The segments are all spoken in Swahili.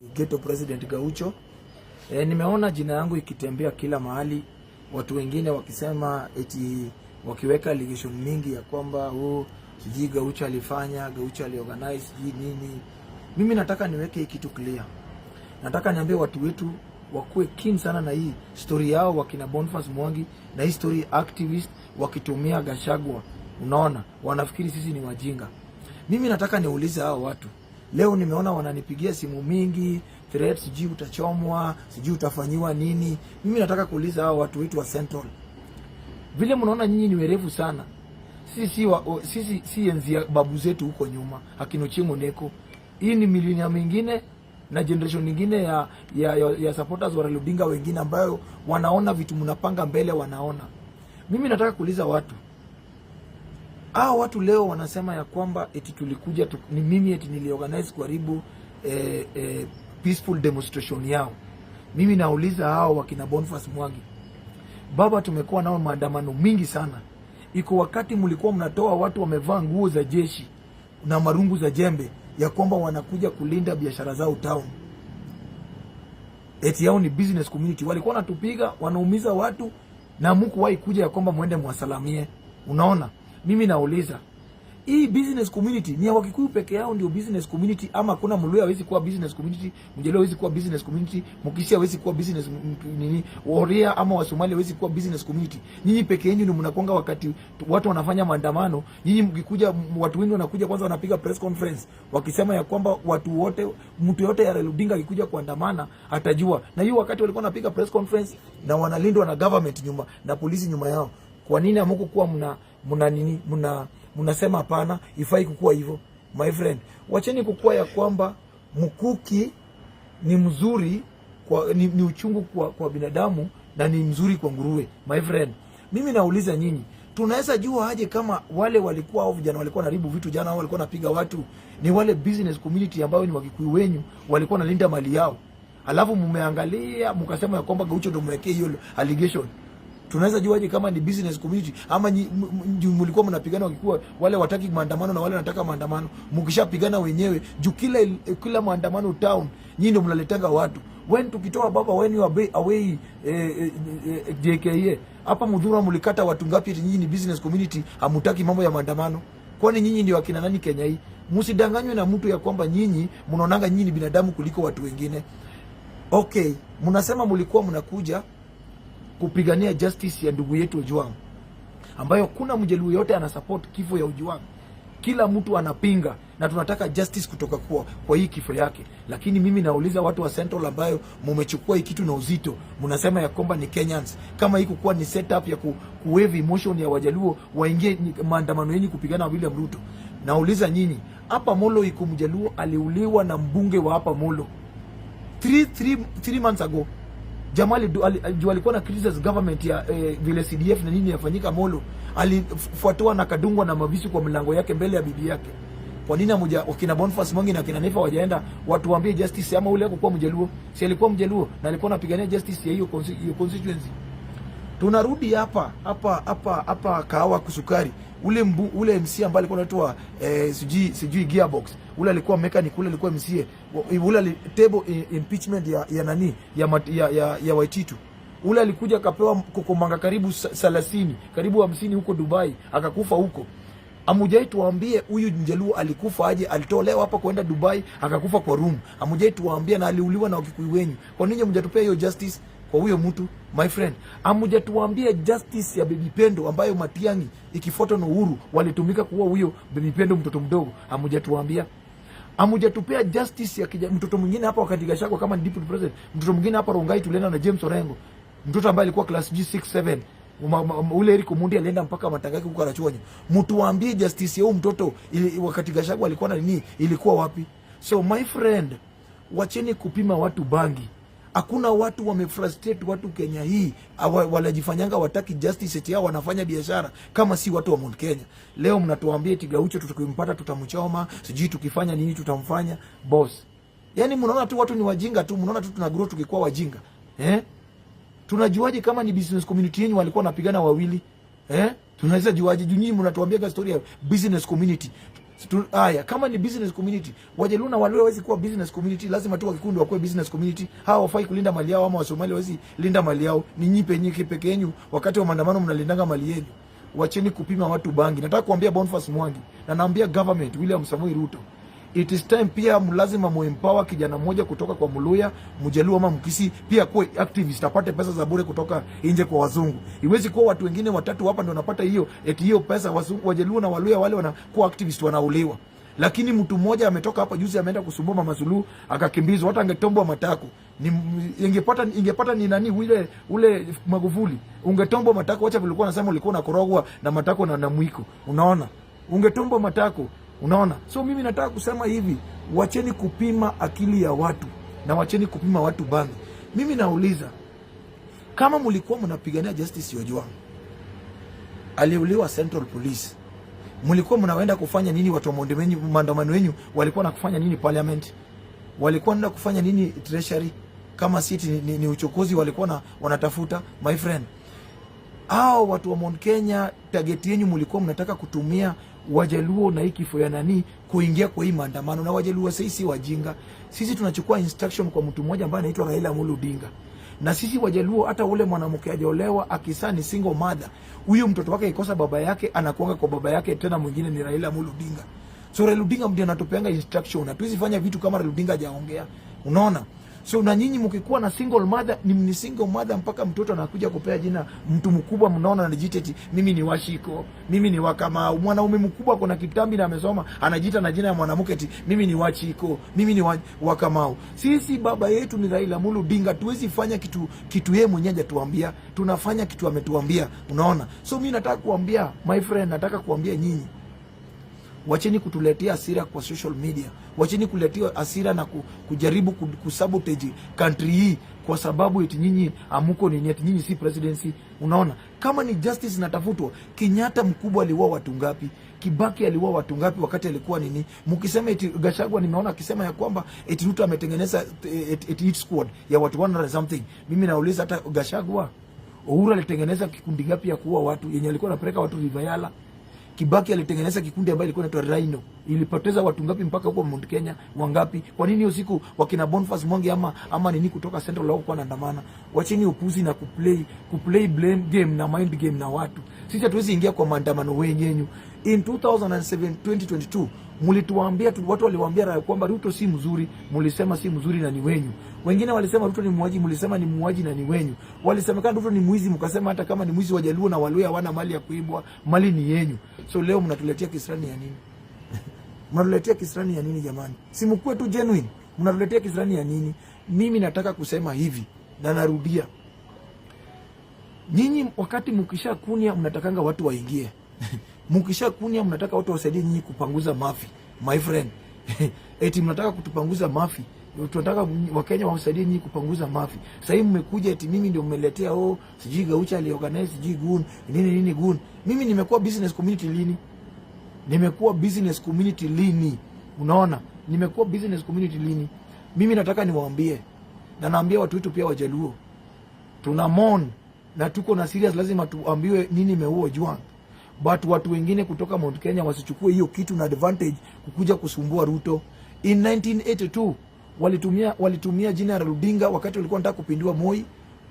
Ghetto President Gaucho. Nimeona jina yangu ikitembea kila mahali, watu wengine wakisema eti wakiweka allegation mingi ya kwamba sijui Gaucho alifanya, Gaucho aliorganize sijui nini. Mimi nataka niweke hii kitu clear. Nataka niambie watu wetu wakuwe keen sana na hii story yao, wakina Boniface Mwangi na hii story activist wakitumia Gachagua. Unaona, wanafikiri sisi ni wajinga. Mimi nataka niulize hao watu. Leo nimeona wananipigia simu mingi, threats, sijui utachomwa, sijui utafanyiwa nini. Mimi nataka kuuliza hao watu wetu wa Central. Vile mnaona nyinyi ni werevu sana. Sisi enzi ya babu zetu huko nyuma, akina Ochieng' Oneko. Hii ni milenia mingine na generation nyingine ya supporters wa Raila Odinga wengine ambayo wanaona vitu mnapanga mbele wanaona. Mimi nataka kuuliza watu. Hao watu leo wanasema ya kwamba eti tulikuja ni mimi eti niliorganize kuharibu peaceful demonstration yao. Mimi nauliza hao wakina Boniface Mwangi. Baba, tumekuwa nao maandamano mingi sana. Iko wakati mlikuwa mnatoa watu wamevaa nguo za jeshi na marungu za jembe ya kwamba wanakuja kulinda biashara zao town. Eti yao ni business community. Walikuwa wanatupiga, wanaumiza watu na mkuwahi kuja ya kwamba muende mwasalamie. Unaona? Mimi nauliza, hii business community ni ya Wakikuyu peke yao ndio business community, ama kuna Mluya hawezi kuwa business community, Mjaluo hawezi kuwa business community, Mkisia hawezi kuwa business nini, Waria ama Wasomali hawezi kuwa business community? Nyinyi peke yenu ndio mnakonga wakati watu wanafanya maandamano. Nyinyi mkikuja, watu wengi wanakuja kwanza wanapiga press conference wakisema ya kwamba watu wote, mtu yote ya Raila Odinga akikuja kuandamana atajua. Na hiyo wakati walikuwa wanapiga press conference na wanalindwa na government nyuma na polisi nyuma yao. Kwa nini hamkuwa mnasema hapana, ifai kukua hivyo? My friend, wacheni kukua ya kwamba mkuki ni mzuri ni uchungu kwa binadamu na ni mzuri kwa nguruwe. My friend, mimi nauliza nyinyi, tunaweza jua aje kama wale walikuwa au vijana walikuwa naribu vitu jana au walikuwa napiga watu ni wale business community ambao ni Wakikuyu wenyu walikuwa nalinda mali yao? Alafu mmeangalia mkasema ya kwamba Gaucho ndio mwekee hiyo allegation. Tunaweza juaje kama ni business community ama mlikuwa mnapigana Wakikuyu wale wataki maandamano na wale wanataka maandamano? Mkishapigana wenyewe juu kila maandamano town nyinyi ndio mnaletanga watu. When tukitoa baba when you are away JKA hapa Mudhura mlikata watu ngapi? Nyinyi ni business community, hamutaki mambo ya maandamano. Kwani nyinyi ndio wakina nani Kenya hii? Msidanganywe na mtu ya kwamba nyinyi mnaonanga nyinyi ni binadamu kuliko watu wengine. Okay, mnasema mlikuwa mnakuja kupigania justice ya ndugu yetu Ojwang, ambayo kuna Mjaluo yote ana support kifo ya Ojwang. Kila mtu anapinga na tunataka justice kutoka kwa hii kifo yake. Lakini mimi nauliza watu wa Central ambayo mmechukua hii kitu na uzito, mnasema ya kwamba ni Kenyans. Kama hii kuwa ni setup ya kuwave emotion ya Wajaluo waingie maandamano yenu kupigana na William Ruto. Nauliza nyinyi, hapa Molo iko Mjaluo aliuliwa na mbunge wa hapa Molo 3 months ago. Jamali alikuwa na criticize government ya vile CDF na nini yafanyika Molo. Alifuatwa na kadungwa na mavisu kwa mlango yake mbele ya bibi yake. Kwa nini wakina Boniface Mwangi na kina Nefa wajaenda watu waambie justice? Ama ule alikuwa Mjaluo? Si alikuwa Mjaluo na alikuwa anapigania justice ya hiyo constituency. Tunarudi hapa Kahawa Kusukari. Ule MC ambaye alikuwa anaitwa sijui Gearbox. Ule alikuwa mechanic, ule alikuwa MC. Ule table impeachment ya nani? Ya Waititu. Ule alikuja akapewa kokomanga karibu 30, karibu 50 huko Dubai, akakufa huko. Amujai tuambie huyu Mjaluo alikufa aje? Alitolewa hapa kwenda Dubai akakufa kwa room. Amujai tuambie na aliuliwa na Wakikuyu wenyu. Kwa nini mjatupea hiyo justice kwa huyo mtu? My friend, amujatuambia justice ya Baby Pendo ambayo Matiang'i ikifuatwa na Uhuru walitumika kuua huyo Baby Pendo mtoto mdogo. Amujatuambia. Amujatupea justice ya mtoto mwingine hapa wakati Gachagua kama deputy president. Mtoto mwingine hapa Rongai tulienda na James Orengo. Mtoto ambaye alikuwa class G67. Ule Eric Omondi alienda mpaka Matangaki huko Arachuonyo. Mtuambie justice ya huyo mtoto wakati Gachagua alikuwa na nini ilikuwa wapi? So my friend, wacheni kupima watu bangi. Hakuna watu wamefrustrate watu Kenya hii, walajifanyanga wataki justice eti yao wanafanya biashara kama si watu wa Mount Kenya. Leo mnatuambia eti Gaucho tukimpata tutamchoma, sijui tukifanya nini tutamfanya. Boss, yani mnaona tu watu ni wajinga tu, mnaona tu tunagrow tukikuwa wajinga. Tunajuaje kama ni business community yenu walikuwa wanapigana wawili? Tunaweza juaje? Nyinyi mnatuambia story ya business community. Haya, kama ni business community, Wajaluo na Waluo hawezi kuwa business community, lazima tu Wakikundi wakuwe business community. Hawa wafai kulinda mali yao, ama Wasomali hawezi linda mali yao. Ni nyinyi peke yenu wakati wa maandamano mnalindanga mali yenu. Wacheni kupima watu bangi. Nataka kuambia Boniface Mwangi na naambia government William Samoei Ruto, it is time pia lazima muempower kijana mmoja kutoka kwa Muluya, Mjaluo ama Mkisi pia kuwa activist, apate pesa za bure kutoka nje kwa wazungu. Iwezi kuwa watu wengine watatu hapa ndio wanapata hiyo pesa, wazungu, Wajaluo na Waluya wale wanakuwa activist wanauliwa. Lakini mtu mmoja ametoka hapa juzi ameenda kusumbua Mama Suluhu akakimbizwa, hata angetombwa matako. Ingepata ni nani ule Magufuli, ungetombwa matako. Acha vilikuwa nasema ulikuwa unakorogwa na matako na mwiko. Unaona? Ungetombwa matako. Unaona? So mimi nataka kusema hivi, wacheni kupima akili ya watu na wacheni kupima watu bangi. Mimi nauliza, kama mlikuwa mnapigania Justice Ojwang aliuliwa Central Police, mlikuwa mnaenda kufanya nini? Watu wa maandamano wenu walikuwa na kufanya nini Parliament? Walikuwa wanaenda kufanya nini Treasury? Kama siti ni uchokozi walikuwa wanatafuta. My friend, hao watu wa Mount Kenya, target yenu mlikuwa mnataka kutumia Wajaluo na hii kifo ya nani kuingia kwa hii maandamano. Na Wajaluo sasa si wajinga. Sisi tunachukua instruction kwa mtu mmoja ambaye anaitwa Raila Amolo Odinga. Na sisi Wajaluo, hata ule mwanamke ajaolewa akisa ni single mother, huyo mtoto wake ikosa baba yake anakuanga kwa baba yake, tena mwingine ni Raila Amolo Odinga. So Raila Odinga ndiye anatupeanga instruction. Hatuwezi fanya vitu kama Raila Odinga hajaongea. Unaona? So na nyinyi mkikuwa na single mother, ni single mother mpaka mtoto anakuja kupea jina mtu mkubwa, mnaona anajiita mimi ni Washiko, mimi ni Wakama. Mwanaume mkubwa kuna kitambi na amesoma anajiita na jina ya mwanamke eti mimi ni Wachiko, mimi ni Wakamau. Sisi baba yetu ni Raila Amolo Odinga. Tuwezi fanya kitu yeye mwenyewe hajatuambia, tunafanya kitu ametuambia. Unaona? So mimi nataka kuambia my friend, nataka kuambia nyinyi, wacheni kutuletea hasira kwa social media. Wacheni kuletea hasira na kujaribu kusabotage country hii kwa sababu eti nyinyi amuko nini, eti nyinyi si presidency. Unaona? Kama ni justice natafutwa, Kenyatta mkubwa aliua watu ngapi? Kibaki aliua watu ngapi wakati alikuwa nini? Mkisema eti Gachagua, nimeona akisema ya kwamba eti Ruto ametengeneza eti hit squad ya watu 100 something. Mimi nauliza, hata Gachagua, Uhuru alitengeneza kikundi ngapi ya kuua watu yenye alikuwa anapeleka watu Rivayala? Kibaki alitengeneza kikundi ambayo ilikuwa inaitwa Rhino. Ilipoteza watu ngapi mpaka huko Mount Kenya? Wangapi? Kwa nini hiyo siku wakina Boniface Mwangi ama nini kutoka Central lao kwa andamana? Wacheni upuzi na kuplay blame game na mind game na watu. Sisi hatuwezi ingia kwa maandamano wenyewe. In 2022 mlituambia watu waliwaambia kwamba Ruto si mzuri, mlisema si mzuri na ni wenyu. Wengine walisema Ruto ni muuaji, mlisema ni muuaji na ni wenyu. Walisemekana Ruto ni mwizi, mkasema hata kama ni mwizi Wajaluo na Waluya hawana mali ya kuibwa, mali ni yenyu. So leo mnatuletea kisirani ya nini? Mnatuletea kisirani ya nini jamani? Si mkue tu genuine. Mnatuletea kisirani ya nini? Mimi nataka kusema hivi na narudia. Nyinyi wakati mkisha kunia mnatakanga watu waingie. Mkisha kunia mnataka watu wasaidie nyinyi kupanguza mafi. My friend. Eti mnataka kutupanguza mafi. Tunataka Wakenya wasaidie nyinyi kupanguza mafi. Sasa hivi mmekuja eti mimi ndio mmeletea sijui Gaucha aliorganize sijui gun nini gun. Mimi nimekuwa business community lini? Nimekuwa business community lini? Unaona? Nimekuwa business community lini? Mimi nataka niwaambie na naambia watu wetu pia Wajaluo. Tuna mourn na tuko na serious, lazima tuambiwe nini imeua Ojwang. But watu wengine kutoka Mount Kenya wasichukue hiyo kitu na advantage kukuja kusumbua Ruto. In 1982 walitumia jina la Odinga wakati walikuwa wanataka kupindua Moi.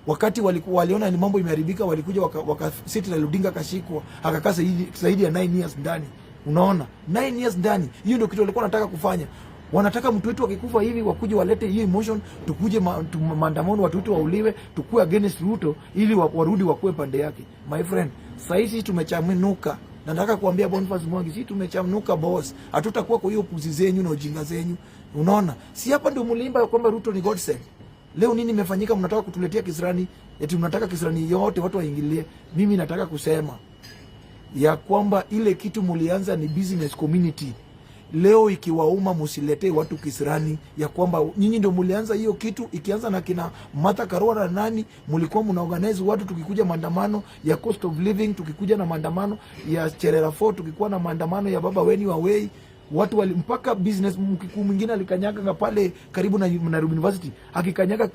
Wakati waliona ni mambo imeharibika, walikuja wakasiti la Odinga kashikwa, akakaa zaidi ya 9 years ndani. Unaona? 9 years ndani. Hiyo ndio kitu walikuwa wanataka kufanya. Wanataka mtu wetu akikufa hivi wakuje walete hiyo emotion, tukuje maandamano, watu wetu wauliwe, tukue against Ruto ili warudi wakue pande yake. My friend, sasa tumechamnuka. Nataka kuambia Boniface Mwangi, sisi tumechamnuka boss. Hatutakuwa kwa hiyo puzi zenyu na ujinga zenyu. Unaona? Si hapa ndio mlimba kwamba Ruto ni God sent. Leo nini imefanyika? Mnataka kutuletea kisirani, eti mnataka kisirani yote watu waingilie. Mimi nataka kusema ya kwamba ile kitu mulianza ni business community. Leo ikiwauma musiletee watu kisirani ya kwamba nyinyi ndio mulianza hiyo kitu. Ikianza na kina Martha Karua na nani, mulikuwa mnaorganize watu, tukikuja maandamano ya cost of living, tukikuja na maandamano ya Cherera 4, tukikuwa na maandamano ya baba weni wa Wei, watu mpaka business mkikuu mwingine alikanyaga pale karibu na Nairobi University, akikanyaga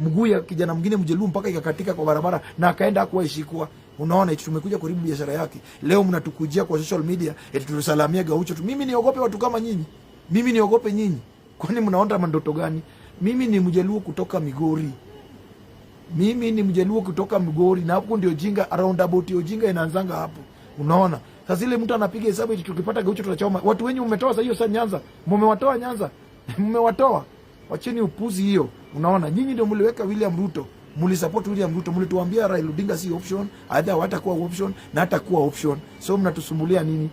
mguu ya kijana mwingine Mjaluo mpaka ikakatika kwa barabara na akaenda hakuwa ishikwa. Unaona, eti tumekuja karibu biashara yake. Leo mnatukujia kwa social media eti tusalamia Gaucho tu. Mimi niogope watu kama nyinyi? Mimi niogope nyinyi? Kwani mnaona mandoto gani? Mimi ni Mjaluo kutoka Migori. Mimi ni Mjaluo kutoka Migori, na hapo ndio jinga, roundabout hiyo jinga inaanzanga hapo. Unaona? Sasa ile mtu anapiga hesabu eti tukipata Gaucho tutachoma. Watu wenyu mmetoa sasa hiyo sasa Nyanza. Mmewatoa Nyanza. Mmewatoa. Wacheni upuzi hiyo. Unaona? Nyinyi ndio mliweka William Ruto. Mlisupport William Ruto, mlituambia Raila Odinga si option, hata hatakuwa option na hatakuwa option. So mnatusumbulia nini?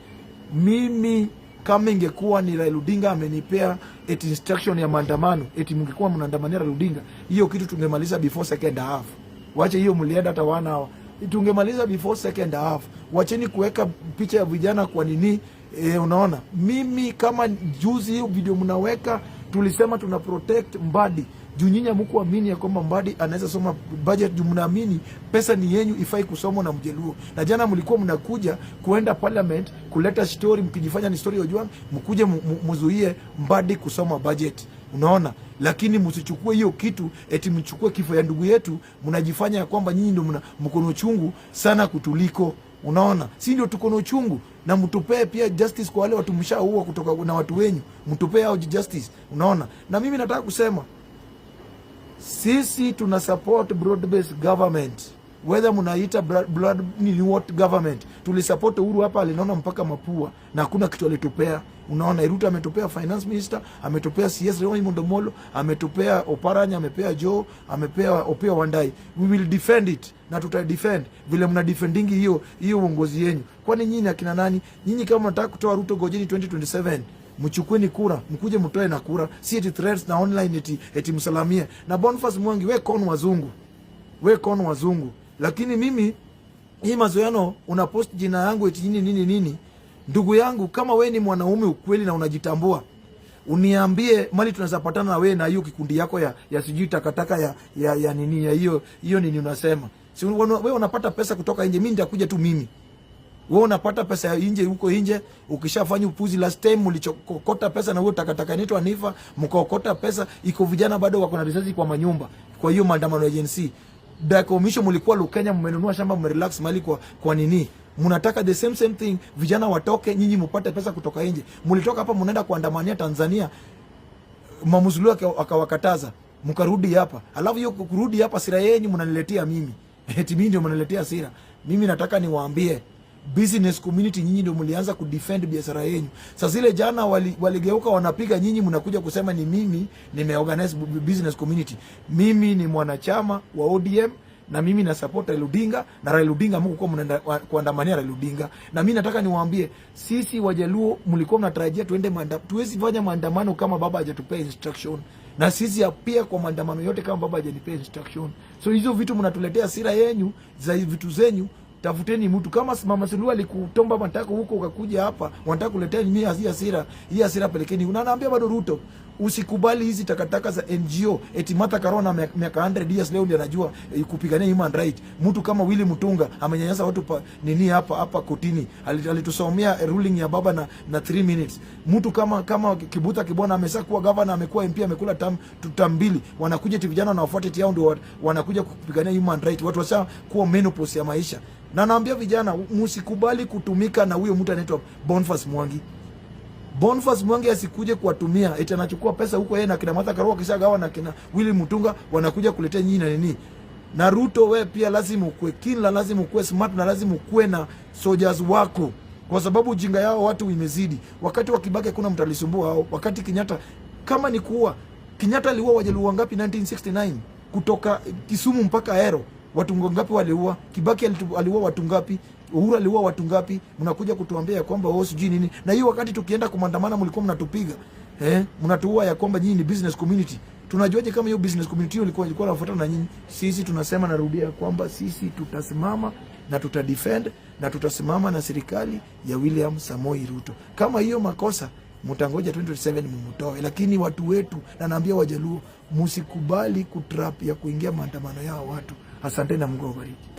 Mimi kama ingekuwa ni Raila Odinga amenipea eti instruction ya maandamano, eti mngekuwa mnaandamania Raila Odinga, hiyo kitu tungemaliza before second half. Wache hiyo mlienda hata 1 hour. Tungemaliza before second half. Wacheni kuweka picha ya vijana kwa nini? Unaona? Mimi kama juzi hiyo video mnaweka, tulisema tuna protect Mbadi. Juu nyinyi hamkuamini ya kwamba Mbadi anaweza soma budget, juu mnaamini pesa ni yenyu ifai kusomwa na Mjaluo. Na jana mlikuwa mnakuja kuenda parliament kuleta story, mkijifanya ni story Ojwang, mkuje mzuie Mbadi kusoma budget. Unaona? Lakini msichukue hiyo kitu eti mchukue kifo ya ndugu yetu, mnajifanya ya kwamba nyinyi ndio mkono chungu sana kutuliko. Unaona? Si ndio tuko na uchungu, na mtupee pia justice kwa wale watu mshaua kutoka na watu wenyu, mtupee hao justice. Unaona? Na mimi nataka kusema sisi tuna support broad based government, whether mnaita blood ni what government. Tulisupport Uhuru hapa, alinaona mpaka mapua na hakuna kitu alitupea. Unaona, Ruto ametupea finance minister, ametupea CS Raymond Omolo, ametupea Oparanya, amepea Joe, amepea Opia Wandai. We will defend it, na tuta defend vile mna defendingi hiyo uongozi yenu. Kwani nyinyi akina nani? Nyinyi kama mnataka kutoa Ruto gojeni 2027, mchukweni kura, mkuje mtoe na kura, si eti threats na online eti msalamie. Na Boniface Mwangi, we kon wazungu, we kon wazungu. Lakini mimi hii mazoeano unapost jina yangu eti nini. Ndugu yangu, kama we ni mwanaume ukweli na unajitambua, uniambie mali tunaweza patana na we na hiyo kikundi yako ya sijui takataka ya nini, ya hiyo nini unasema. Si we unapata pesa kutoka nje, mimi nitakuja tu mimi. Wewe unapata pesa ya nje huko nje, ukishafanya upuzi. Last time mlichokota pesa na huyo takataka inaitwa Nifa, mkaokota pesa, iko vijana bado wako na risasi kwa manyumba. Kwa hiyo maandamano ya agency Dakomisho mlikuwa Lukenya, mmenunua shamba, mrelax mali kwa nini? Mnataka the same thing, vijana watoke, nyinyi mpate pesa kutoka nje. Mlitoka hapa mnaenda kuandamania Tanzania, Mamuzulu akawakataza, mkarudi hapa. Alafu hiyo kurudi hapa sira yenu mnaniletea mimi. Eti mimi ndio mnaniletea sira. Mimi nataka niwaambie business community, nyinyi ndio mlianza kudefend biashara yenu. Sasa zile jana waligeuka wanapiga, nyinyi mnakuja kusema ni mimi nimeorganize business community. Mimi ni mwanachama wa ODM na mimi na support Raila Odinga, na Raila Odinga mko kwa mnaenda kuandamania Raila Odinga. Na mimi nataka niwaambie, sisi Wajaluo mlikuwa mnatarajia tuende tuwezi fanya maandamano kama baba hajatupea instruction, na sisi pia kwa maandamano yote kama baba hajanipea instruction. So hizo vitu mnatuletea hasira yenu za vitu zenyu. Tafuteni mtu kama Mama Suluhu alikutomba matako huko, ukakuja hapa wanataka kuletea mimi hii hasira pelekeni. Unaniambia bado Ruto, usikubali hizi takataka za NGO eti Martha Karua miaka 100 years leo ndio anajua kupigania human right. Mtu kama Willy Mutunga amenyanyasa watu hapa kotini, alitusomea ruling ya baba na 3 minutes. Mtu kama Kibuta Kibwana ameshakuwa governor, amekuwa MP, amekula tambili, wanakuja eti vijana wanafuata eti hao ndio wanakuja kupigania human right. Watu washa kuwa menopause ya maisha. Na naambia vijana, msikubali kutumika na huyo mtu anaitwa Boniface Mwangi. Boniface Mwangi asikuje kuwatumia eti anachukua pesa huko yeye na kina Martha Karua kishagawa na kina Willy Mutunga wanakuja kuletea nyinyi na nini. Na Ruto, we pia lazima ukue kila, lazima ukue smart, na lazima ukue na soldiers wako, kwa sababu ujinga yao watu imezidi. Wakati wa Kibaki kuna mtu alisumbua hao. Wakati Kenyatta, kama ni kuua, Kenyatta aliua Wajaluo ngapi 1969 kutoka Kisumu mpaka Ahero? Watu ngapi waliua? Kibaki aliua watu ngapi? Uhuru aliua watu ngapi? Mnakuja kutuambia ya kwamba wao sijui nini. Na hiyo wakati tukienda kumandamana mlikuwa mnatupiga. Mnatuua ya kwamba nyinyi ni business community. Tunajuaje kama hiyo business community ilikuwa inafuatana na nyinyi? Sisi tunasema, narudia kwamba sisi tutasimama na tutadefend na tutasimama na serikali ya William Samoei Ruto. Kama hiyo makosa mtangoja 2027 mumutoe, lakini watu wetu, na naambia Wajaluo, msikubali kutrap ya kuingia maandamano yao watu. Asante na Mungu awabariki.